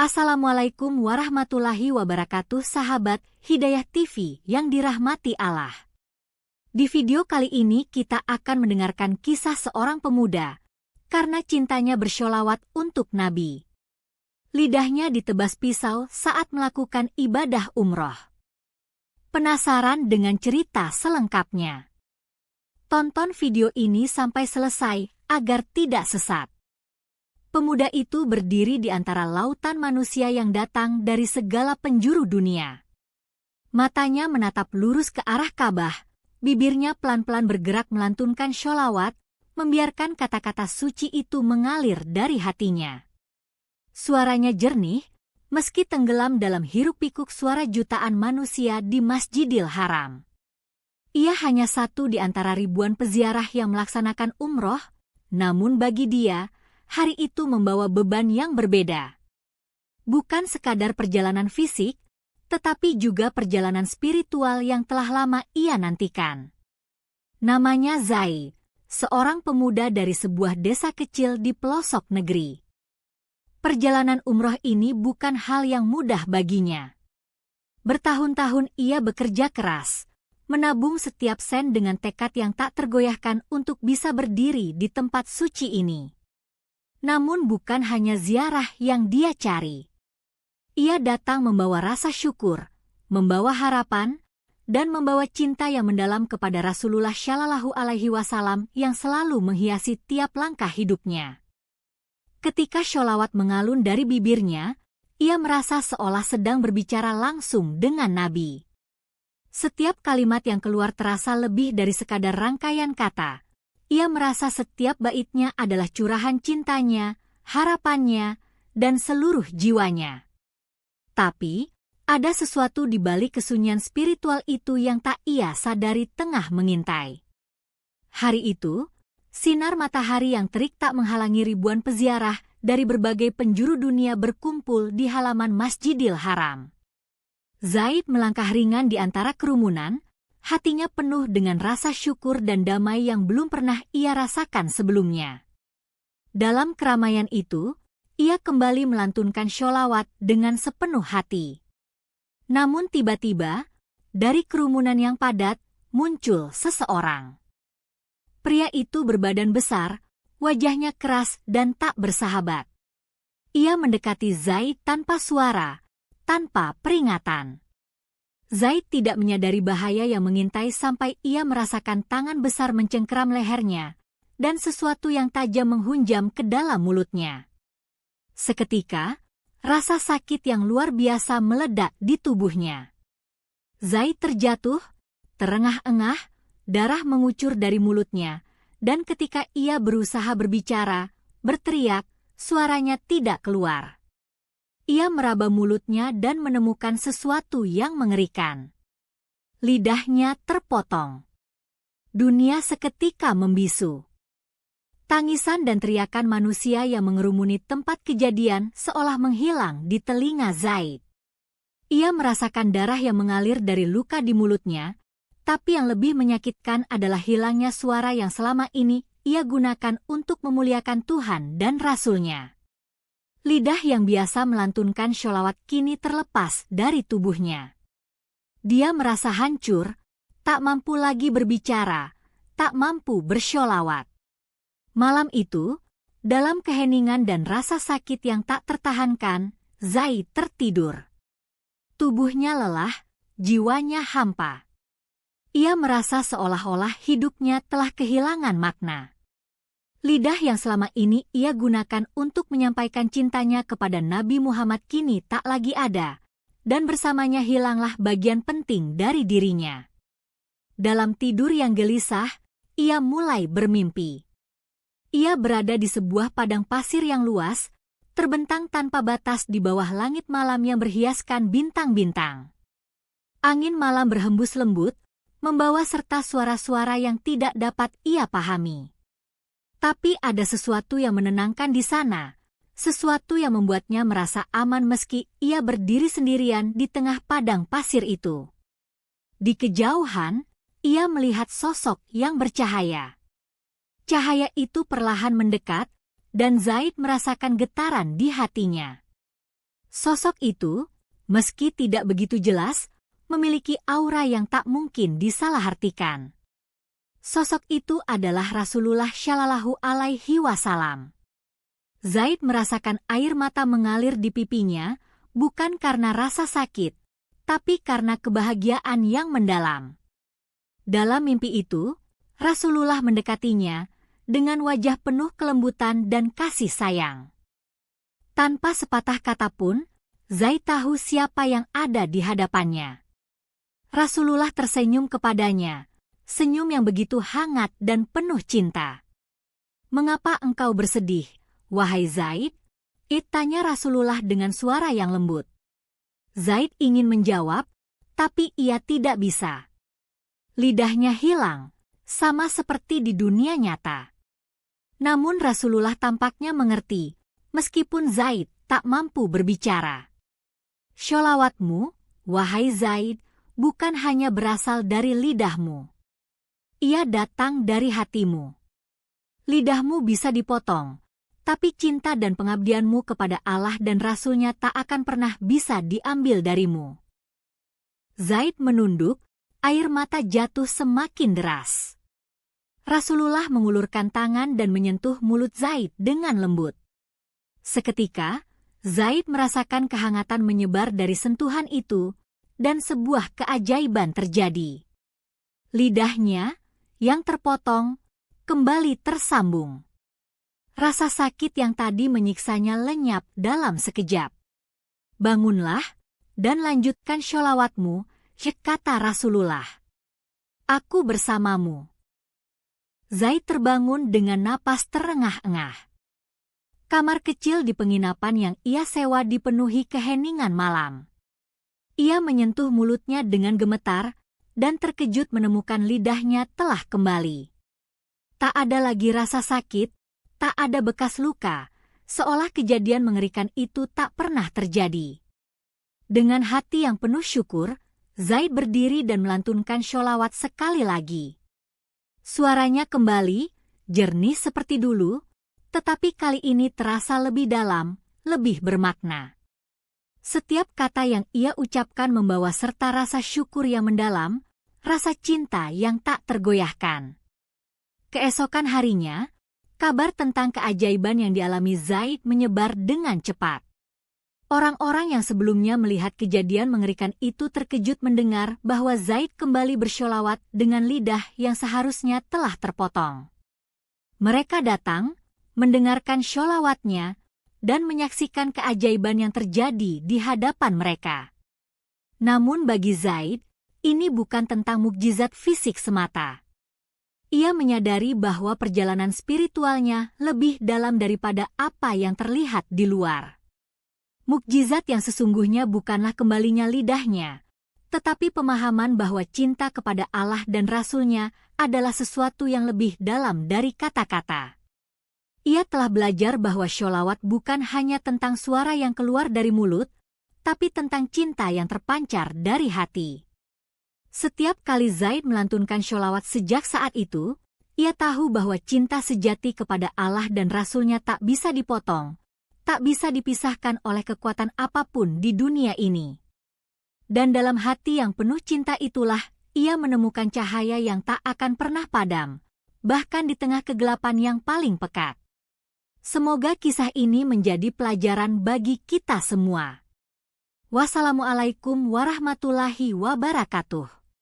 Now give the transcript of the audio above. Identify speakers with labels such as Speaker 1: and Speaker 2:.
Speaker 1: Assalamualaikum warahmatullahi wabarakatuh, sahabat Hidayah TV yang dirahmati Allah. Di video kali ini kita akan mendengarkan kisah seorang pemuda karena cintanya bersholawat untuk Nabi. Lidahnya ditebas pisau saat melakukan ibadah umroh. Penasaran dengan cerita selengkapnya? Tonton video ini sampai selesai agar tidak sesat. Pemuda itu berdiri di antara lautan manusia yang datang dari segala penjuru dunia. Matanya menatap lurus ke arah Ka'bah, bibirnya pelan-pelan bergerak melantunkan sholawat, membiarkan kata-kata suci itu mengalir dari hatinya. Suaranya jernih, meski tenggelam dalam hiruk-pikuk suara jutaan manusia di Masjidil Haram. Ia hanya satu di antara ribuan peziarah yang melaksanakan umroh, namun bagi dia, hari itu membawa beban yang berbeda. Bukan sekadar perjalanan fisik, tetapi juga perjalanan spiritual yang telah lama ia nantikan. Namanya Zaid, seorang pemuda dari sebuah desa kecil di pelosok negeri. Perjalanan umroh ini bukan hal yang mudah baginya. Bertahun-tahun ia bekerja keras, menabung setiap sen dengan tekad yang tak tergoyahkan untuk bisa berdiri di tempat suci ini. Namun bukan hanya ziarah yang dia cari. Ia datang membawa rasa syukur, membawa harapan, dan membawa cinta yang mendalam kepada Rasulullah Shallallahu Alaihi Wasallam yang selalu menghiasi tiap langkah hidupnya. Ketika sholawat mengalun dari bibirnya, ia merasa seolah sedang berbicara langsung dengan Nabi. Setiap kalimat yang keluar terasa lebih dari sekadar rangkaian kata. Ia merasa setiap baitnya adalah curahan cintanya, harapannya, dan seluruh jiwanya. Tapi, ada sesuatu di balik kesunyian spiritual itu yang tak ia sadari tengah mengintai. Hari itu, sinar matahari yang terik tak menghalangi ribuan peziarah dari berbagai penjuru dunia berkumpul di halaman Masjidil Haram. Zaid melangkah ringan di antara kerumunan, hatinya penuh dengan rasa syukur dan damai yang belum pernah ia rasakan sebelumnya. Dalam keramaian itu, ia kembali melantunkan sholawat dengan sepenuh hati. Namun tiba-tiba, dari kerumunan yang padat, muncul seseorang. Pria itu berbadan besar, wajahnya keras dan tak bersahabat. Ia mendekati Zaid tanpa suara, tanpa peringatan. Zaid tidak menyadari bahaya yang mengintai sampai ia merasakan tangan besar mencengkeram lehernya dan sesuatu yang tajam menghunjam ke dalam mulutnya. Seketika, rasa sakit yang luar biasa meledak di tubuhnya. Zaid terjatuh, terengah-engah, darah mengucur dari mulutnya, dan ketika ia berusaha berbicara, berteriak, suaranya tidak keluar. Ia meraba mulutnya dan menemukan sesuatu yang mengerikan. Lidahnya terpotong. Dunia seketika membisu. Tangisan dan teriakan manusia yang mengerumuni tempat kejadian seolah menghilang di telinga Zaid. Ia merasakan darah yang mengalir dari luka di mulutnya, tapi yang lebih menyakitkan adalah hilangnya suara yang selama ini ia gunakan untuk memuliakan Tuhan dan Rasul-Nya. Lidah yang biasa melantunkan sholawat kini terlepas dari tubuhnya. Dia merasa hancur, tak mampu lagi berbicara, tak mampu bersholawat. Malam itu, dalam keheningan dan rasa sakit yang tak tertahankan, Zaid tertidur. Tubuhnya lelah, jiwanya hampa. Ia merasa seolah-olah hidupnya telah kehilangan makna. Lidah yang selama ini ia gunakan untuk menyampaikan cintanya kepada Nabi Muhammad kini tak lagi ada, dan bersamanya hilanglah bagian penting dari dirinya. Dalam tidur yang gelisah, ia mulai bermimpi. Ia berada di sebuah padang pasir yang luas, terbentang tanpa batas di bawah langit malam yang berhiaskan bintang-bintang. Angin malam berhembus lembut, membawa serta suara-suara yang tidak dapat ia pahami. Tapi ada sesuatu yang menenangkan di sana, sesuatu yang membuatnya merasa aman meski ia berdiri sendirian di tengah padang pasir itu. Di kejauhan, ia melihat sosok yang bercahaya. Cahaya itu perlahan mendekat, dan Zaid merasakan getaran di hatinya. Sosok itu, meski tidak begitu jelas, memiliki aura yang tak mungkin disalahartikan. Sosok itu adalah Rasulullah Shallallahu Alaihi Wasallam. Zaid merasakan air mata mengalir di pipinya, bukan karena rasa sakit, tapi karena kebahagiaan yang mendalam. Dalam mimpi itu, Rasulullah mendekatinya dengan wajah penuh kelembutan dan kasih sayang. Tanpa sepatah kata pun, Zaid tahu siapa yang ada di hadapannya. Rasulullah tersenyum kepadanya, senyum yang begitu hangat dan penuh cinta. "Mengapa engkau bersedih, wahai Zaid?" Tanya Rasulullah dengan suara yang lembut. Zaid ingin menjawab, tapi ia tidak bisa. Lidahnya hilang, sama seperti di dunia nyata. Namun Rasulullah tampaknya mengerti, meskipun Zaid tak mampu berbicara. "Sholawatmu, wahai Zaid, bukan hanya berasal dari lidahmu. Ia datang dari hatimu. Lidahmu bisa dipotong, tapi cinta dan pengabdianmu kepada Allah dan Rasul-Nya tak akan pernah bisa diambil darimu." Zaid menunduk, air mata jatuh semakin deras. Rasulullah mengulurkan tangan dan menyentuh mulut Zaid dengan lembut. Seketika, Zaid merasakan kehangatan menyebar dari sentuhan itu, dan sebuah keajaiban terjadi. Lidahnya, yang terpotong, kembali tersambung. Rasa sakit yang tadi menyiksanya lenyap dalam sekejap. "Bangunlah, dan lanjutkan sholawatmu," kata Rasulullah. "Aku bersamamu." Zaid terbangun dengan napas terengah-engah. Kamar kecil di penginapan yang ia sewa dipenuhi keheningan malam. Ia menyentuh mulutnya dengan gemetar, dan terkejut menemukan lidahnya telah kembali. Tak ada lagi rasa sakit, tak ada bekas luka, seolah kejadian mengerikan itu tak pernah terjadi. Dengan hati yang penuh syukur, Zaid berdiri dan melantunkan sholawat sekali lagi. Suaranya kembali, jernih seperti dulu, tetapi kali ini terasa lebih dalam, lebih bermakna. Setiap kata yang ia ucapkan membawa serta rasa syukur yang mendalam, rasa cinta yang tak tergoyahkan. Keesokan harinya, kabar tentang keajaiban yang dialami Zaid menyebar dengan cepat. Orang-orang yang sebelumnya melihat kejadian mengerikan itu terkejut mendengar bahwa Zaid kembali bersholawat dengan lidah yang seharusnya telah terpotong. Mereka datang, mendengarkan sholawatnya, dan menyaksikan keajaiban yang terjadi di hadapan mereka. Namun bagi Zaid, ini bukan tentang mukjizat fisik semata. Ia menyadari bahwa perjalanan spiritualnya lebih dalam daripada apa yang terlihat di luar. Mukjizat yang sesungguhnya bukanlah kembalinya lidahnya, tetapi pemahaman bahwa cinta kepada Allah dan Rasul-Nya adalah sesuatu yang lebih dalam dari kata-kata. Ia telah belajar bahwa sholawat bukan hanya tentang suara yang keluar dari mulut, tapi tentang cinta yang terpancar dari hati. Setiap kali Zaid melantunkan sholawat sejak saat itu, ia tahu bahwa cinta sejati kepada Allah dan Rasul-Nya tak bisa dipotong, tak bisa dipisahkan oleh kekuatan apapun di dunia ini. Dan dalam hati yang penuh cinta itulah, ia menemukan cahaya yang tak akan pernah padam, bahkan di tengah kegelapan yang paling pekat. Semoga kisah ini menjadi pelajaran bagi kita semua. Wassalamualaikum warahmatullahi wabarakatuh.